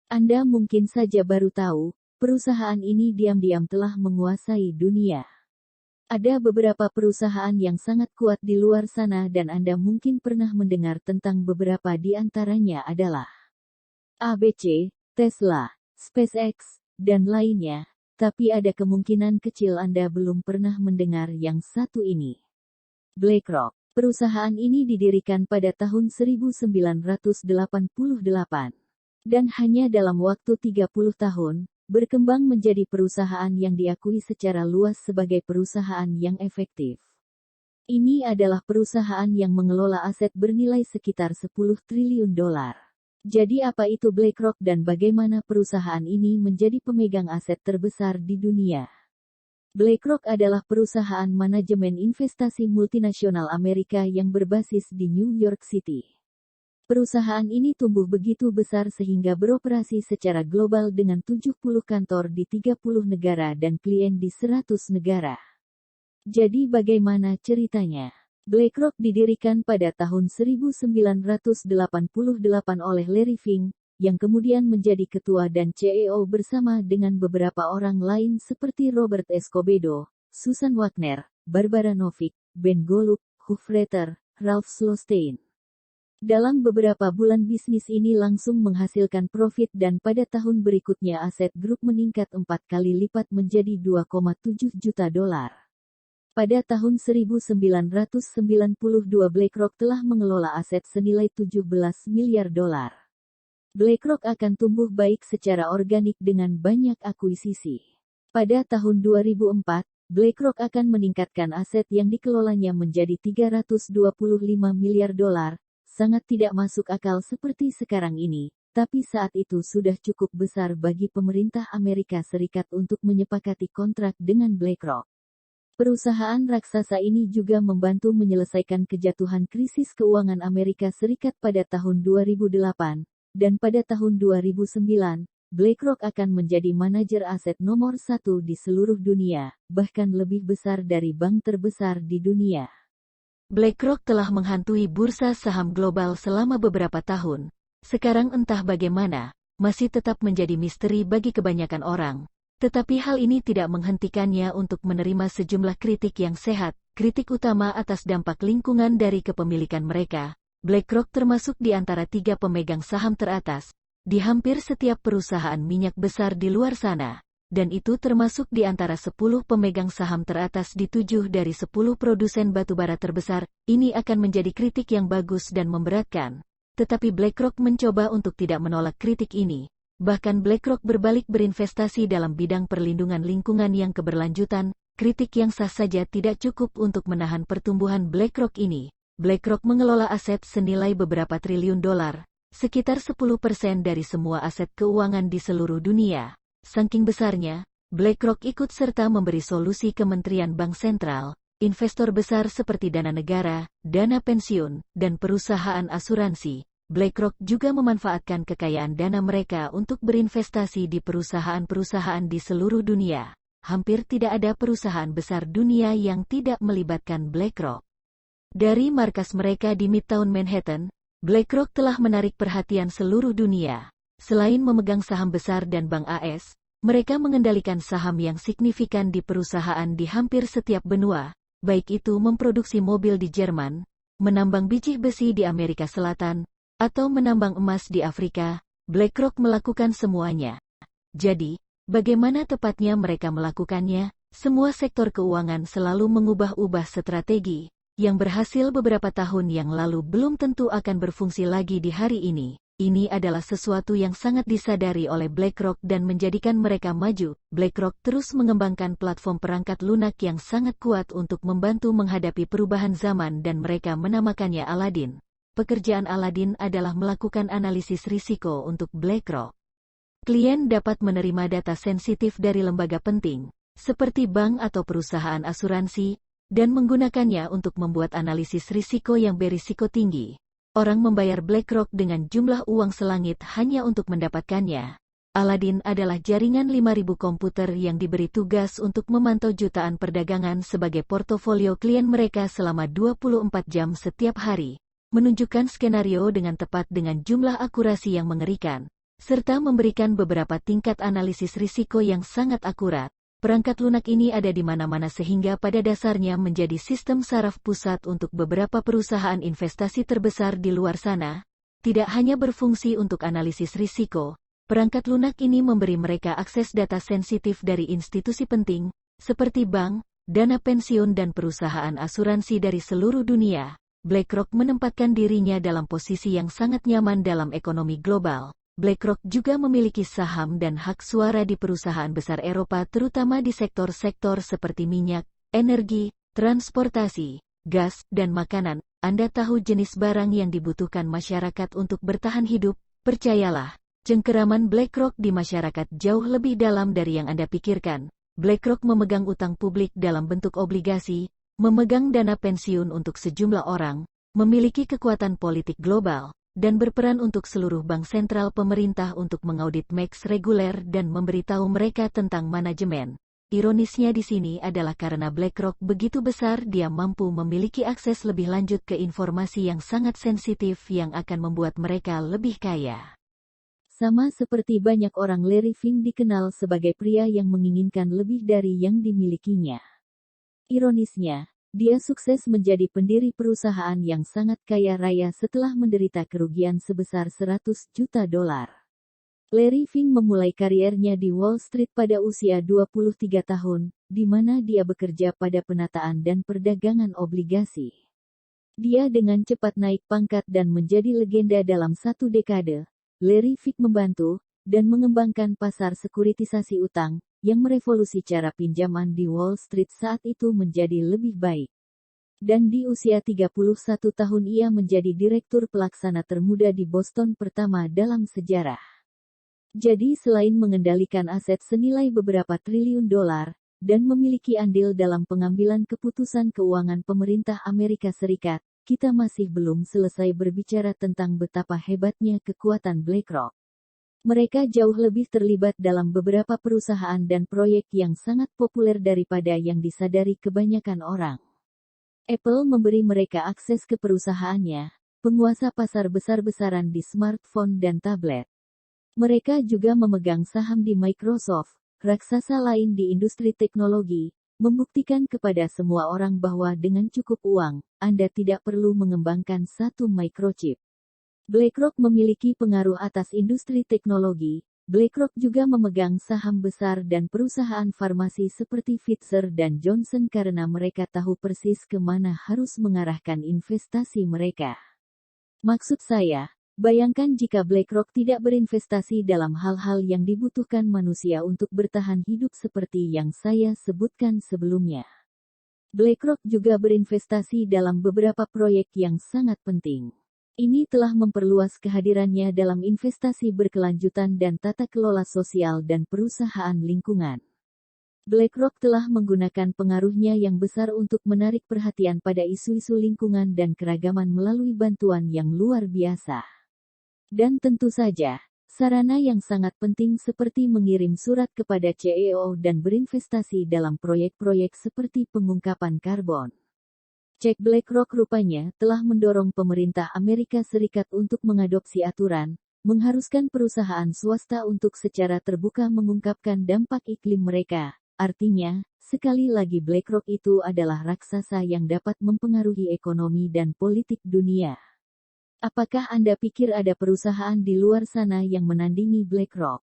Anda mungkin saja baru tahu, perusahaan ini diam-diam telah menguasai dunia. Ada beberapa perusahaan yang sangat kuat di luar sana dan Anda mungkin pernah mendengar tentang beberapa di antaranya adalah ABC, Tesla, SpaceX, dan lainnya. Tapi ada kemungkinan kecil Anda belum pernah mendengar yang satu ini. BlackRock. Perusahaan ini didirikan pada tahun 1988. Dan hanya dalam waktu 30 tahun, berkembang menjadi perusahaan yang diakui secara luas sebagai perusahaan yang efektif. Ini adalah perusahaan yang mengelola aset bernilai sekitar 10 triliun dolar. Jadi apa itu BlackRock dan bagaimana perusahaan ini menjadi pemegang aset terbesar di dunia? BlackRock adalah perusahaan manajemen investasi multinasional Amerika yang berbasis di New York City. Perusahaan ini tumbuh begitu besar sehingga beroperasi secara global dengan 70 kantor di 30 negara dan klien di 100 negara. Jadi bagaimana ceritanya? BlackRock didirikan pada tahun 1988 oleh Larry Fink, yang kemudian menjadi ketua dan CEO bersama dengan beberapa orang lain seperti Robert Escobedo, Susan Wagner, Barbara Novick, Ben Golub, Hugh Frater, Ralph Slosstein. Dalam beberapa bulan bisnis ini langsung menghasilkan profit dan pada tahun berikutnya aset grup meningkat 4 kali lipat menjadi 2,7 juta dolar. Pada tahun 1992 BlackRock telah mengelola aset senilai 17 miliar dolar. BlackRock akan tumbuh baik secara organik dengan banyak akuisisi. Pada tahun 2004, BlackRock akan meningkatkan aset yang dikelolanya menjadi 325 miliar dolar, sangat tidak masuk akal seperti sekarang ini, tapi saat itu sudah cukup besar bagi pemerintah Amerika Serikat untuk menyepakati kontrak dengan BlackRock. Perusahaan raksasa ini juga membantu menyelesaikan kejatuhan krisis keuangan Amerika Serikat pada tahun 2008. Dan pada tahun 2009, BlackRock akan menjadi manajer aset nomor 1 di seluruh dunia, bahkan lebih besar dari bank terbesar di dunia. BlackRock telah menghantui bursa saham global selama beberapa tahun. Sekarang entah bagaimana, masih tetap menjadi misteri bagi kebanyakan orang. Tetapi hal ini tidak menghentikannya untuk menerima sejumlah kritik yang sehat, kritik utama atas dampak lingkungan dari kepemilikan mereka. BlackRock termasuk di antara 3 pemegang saham teratas di hampir setiap perusahaan minyak besar di luar sana, dan itu termasuk di antara 10 pemegang saham teratas di 7 dari 10 produsen batubara terbesar. Ini akan menjadi kritik yang bagus dan memberatkan, tetapi BlackRock mencoba untuk tidak menolak kritik ini. Bahkan BlackRock berbalik berinvestasi dalam bidang perlindungan lingkungan yang keberlanjutan. Kritik yang sah saja tidak cukup untuk menahan pertumbuhan BlackRock ini. BlackRock mengelola aset senilai beberapa triliun dolar, sekitar 10% dari semua aset keuangan di seluruh dunia. Saking besarnya, BlackRock ikut serta memberi solusi Kementerian Bank Sentral, investor besar seperti dana negara, dana pensiun, dan perusahaan asuransi. BlackRock juga memanfaatkan kekayaan dana mereka untuk berinvestasi di perusahaan-perusahaan di seluruh dunia. Hampir tidak ada perusahaan besar dunia yang tidak melibatkan BlackRock. Dari markas mereka di Midtown Manhattan, BlackRock telah menarik perhatian seluruh dunia. Selain memegang saham besar dan bank AS, mereka mengendalikan saham yang signifikan di perusahaan di hampir setiap benua, baik itu memproduksi mobil di Jerman, menambang biji besi di Amerika Selatan, atau menambang emas di Afrika. BlackRock melakukan semuanya. Jadi, bagaimana tepatnya mereka melakukannya? Semua sektor keuangan selalu mengubah-ubah strategi yang berhasil beberapa tahun yang lalu belum tentu akan berfungsi lagi di hari ini. Ini adalah sesuatu yang sangat disadari oleh BlackRock dan menjadikan mereka maju. BlackRock terus mengembangkan platform perangkat lunak yang sangat kuat untuk membantu menghadapi perubahan zaman dan mereka menamakannya Aladdin. Pekerjaan Aladdin adalah melakukan analisis risiko untuk BlackRock. Klien dapat menerima data sensitif dari lembaga penting, seperti bank atau perusahaan asuransi, dan menggunakannya untuk membuat analisis risiko yang berisiko tinggi. Orang membayar BlackRock dengan jumlah uang selangit hanya untuk mendapatkannya. Aladdin adalah jaringan 5.000 komputer yang diberi tugas untuk memantau jutaan perdagangan sebagai portofolio klien mereka selama 24 jam setiap hari, menunjukkan skenario dengan tepat dengan jumlah akurasi yang mengerikan. serta memberikan beberapa tingkat analisis risiko yang sangat akurat. Perangkat lunak ini ada di mana-mana sehingga pada dasarnya menjadi sistem saraf pusat untuk beberapa perusahaan investasi terbesar di luar sana. Tidak hanya berfungsi untuk analisis risiko, perangkat lunak ini memberi mereka akses data sensitif dari institusi penting, seperti bank, dana pensiun dan perusahaan asuransi dari seluruh dunia. BlackRock menempatkan dirinya dalam posisi yang sangat nyaman dalam ekonomi global. BlackRock juga memiliki saham dan hak suara di perusahaan besar Eropa terutama di sektor-sektor seperti minyak, energi, transportasi, gas, dan makanan. Anda tahu jenis barang yang dibutuhkan masyarakat untuk bertahan hidup? Percayalah, cengkeraman BlackRock di masyarakat jauh lebih dalam dari yang Anda pikirkan. BlackRock memegang utang publik dalam bentuk obligasi, memegang dana pensiun untuk sejumlah orang, memiliki kekuatan politik global, dan berperan untuk seluruh bank sentral pemerintah untuk mengaudit MEX reguler dan memberitahu mereka tentang manajemen. Ironisnya di sini adalah karena BlackRock begitu besar dia mampu memiliki akses lebih lanjut ke informasi yang sangat sensitif yang akan membuat mereka lebih kaya. Sama seperti banyak orang, Larry Fink dikenal sebagai pria yang menginginkan lebih dari yang dimilikinya. Ironisnya, dia sukses menjadi pendiri perusahaan yang sangat kaya raya setelah menderita kerugian sebesar $100 juta. Larry Fink memulai kariernya di Wall Street pada usia 23 tahun, di mana dia bekerja pada penataan dan perdagangan obligasi. Dia dengan cepat naik pangkat dan menjadi legenda dalam satu dekade. Larry Fink membantu dan mengembangkan pasar sekuritisasi utang, yang merevolusi cara pinjaman di Wall Street saat itu menjadi lebih baik. Dan di usia 31 tahun ia menjadi direktur pelaksana termuda di Boston pertama dalam sejarah. Jadi selain mengendalikan aset senilai beberapa triliun dolar, dan memiliki andil dalam pengambilan keputusan keuangan pemerintah Amerika Serikat, kita masih belum selesai berbicara tentang betapa hebatnya kekuatan BlackRock. Mereka jauh lebih terlibat dalam beberapa perusahaan dan proyek yang sangat populer daripada yang disadari kebanyakan orang. Apple memberi mereka akses ke perusahaannya, penguasa pasar besar-besaran di smartphone dan tablet. Mereka juga memegang saham di Microsoft, raksasa lain di industri teknologi, membuktikan kepada semua orang bahwa dengan cukup uang, Anda tidak perlu mengembangkan satu microchip. BlackRock memiliki pengaruh atas industri teknologi. BlackRock juga memegang saham besar dan perusahaan farmasi seperti Pfizer dan Johnson karena mereka tahu persis kemana harus mengarahkan investasi mereka. Maksud saya, bayangkan jika BlackRock tidak berinvestasi dalam hal-hal yang dibutuhkan manusia untuk bertahan hidup seperti yang saya sebutkan sebelumnya. BlackRock juga berinvestasi dalam beberapa proyek yang sangat penting. Ini telah memperluas kehadirannya dalam investasi berkelanjutan dan tata kelola sosial dan perusahaan lingkungan. BlackRock telah menggunakan pengaruhnya yang besar untuk menarik perhatian pada isu-isu lingkungan dan keragaman melalui bantuan yang luar biasa. Dan tentu saja, sarana yang sangat penting seperti mengirim surat kepada CEO dan berinvestasi dalam proyek-proyek seperti pengungkapan karbon. Cek BlackRock rupanya telah mendorong pemerintah Amerika Serikat untuk mengadopsi aturan, mengharuskan perusahaan swasta untuk secara terbuka mengungkapkan dampak iklim mereka. Artinya, sekali lagi BlackRock itu adalah raksasa yang dapat mempengaruhi ekonomi dan politik dunia. Apakah Anda pikir ada perusahaan di luar sana yang menandingi BlackRock?